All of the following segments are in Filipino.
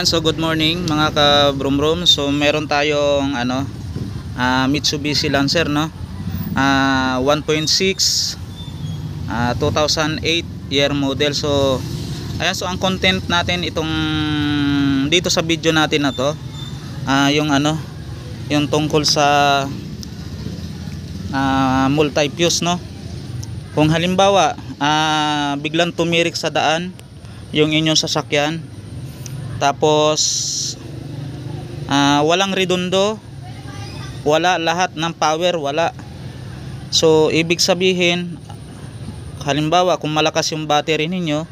Ayan, so good morning mga ka-brum-brum. So meron tayong Mitsubishi Lancer, no? 1.6 2008 year model. So ayan, so ang content natin itong dito sa video natin na to, yung tungkol sa multi-fuse, no? Kung halimbawa biglang tumirik sa daan yung inyong sasakyan, tapos walang redundo, wala lahat ng power, wala. So ibig sabihin, halimbawa kung malakas yung battery ninyo,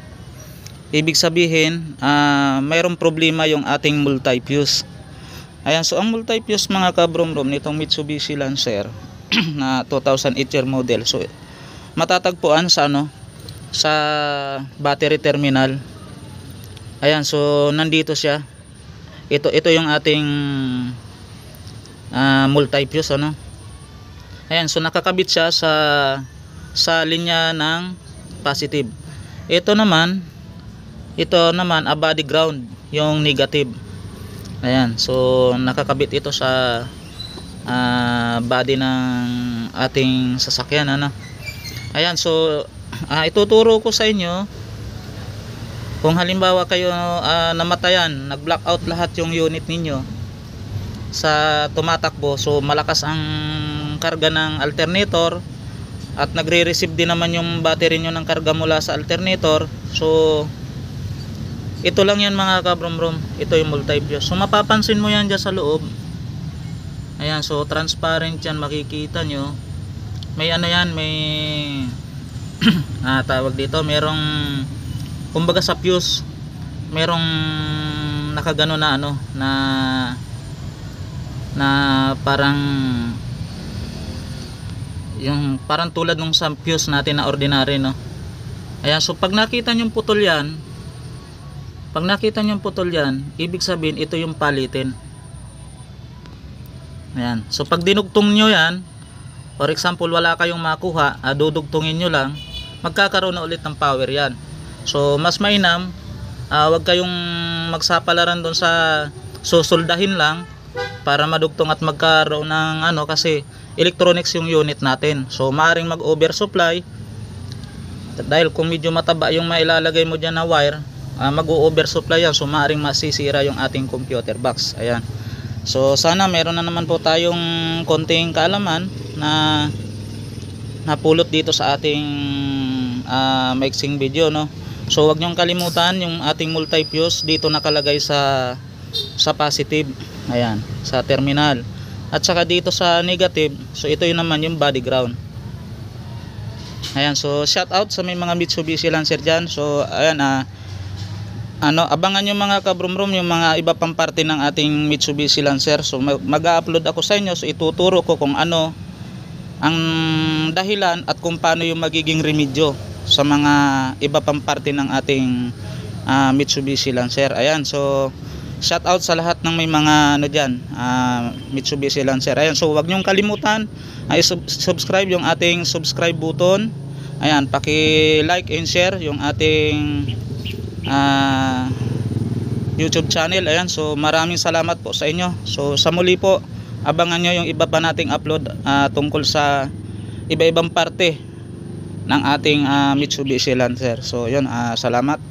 ibig sabihin mayroong problema yung ating multi-fuse. Ayan, so ang multi-fuse mga ka-brum-brum nitong Mitsubishi Lancer na 2008 year model, so matatagpuan sa sa battery terminal. Ayan, so nandito siya. Ito yung ating multi-fuse, Ayan, so nakakabit siya sa linya ng positive. Ito naman a body ground, yung negative. Ayan, so nakakabit ito sa body ng ating sasakyan, Ayan, so ituturo ko sa inyo kung halimbawa kayo namatayan, nag-blackout lahat yung unit ninyo sa tumatakbo, so malakas ang karga ng alternator at nagre-receive din naman yung battery nyo ng karga mula sa alternator. So ito lang yan mga ka-brum-brum, ito yung multi-fuse. So mapapansin mo yan dyan sa loob. Ayan, so transparent yan, makikita nyo. May may tawag dito, merong kumbaga sa fuse, merong nakagano na parang yung parang tulad nung sa fuse natin na ordinary, Ayan, so pag nakita nyo putol yan, ibig sabihin ito yung palitin. Ayan, so pag dinugtong nyo yan, for example wala kayong makuha, dudugtungin nyo lang, magkakaroon na ulit ng power yan. So mas mainam, wag kayong magsapalaran doon sa susuldahin lang para madugtong at magkaroon ng kasi electronics yung unit natin. So maaring mag-oversupply dahil kung medyo mataba yung mailalagay mo dyan na wire, mag-oversupply yan. So maaring masisira yung ating computer box. Ayan. So sana meron na naman po tayong konting kaalaman na napulot dito sa ating maiksing video, So wag niyong kalimutan yung ating multi-fuse dito nakalagay sa positive, ayan, sa terminal, at saka dito sa negative. So ito yun naman yung body ground. Ayan, so shout out sa may mga Mitsubishi Lancer dyan. So ayan, abangan nyo mga ka-brum-brum yung mga iba pang parte ng ating Mitsubishi Lancer. So mag-upload ako sa inyo, so ituturo ko kung ano ang dahilan at kung paano yung magiging remedyo sa mga iba pang parte ng ating Mitsubishi Lancer. Ayan, so shout out sa lahat ng may mga dyan, Mitsubishi Lancer. Ayan, so wag nyong kalimutan ay subscribe, yung ating subscribe button. Ayan, paki-like and share yung ating YouTube channel. Ayan, so maraming salamat po sa inyo. So sa muli po, abangan nyo yung iba pa nating upload tungkol sa iba-ibang parte ng ating Mitsubishi Lancer. So yun, salamat.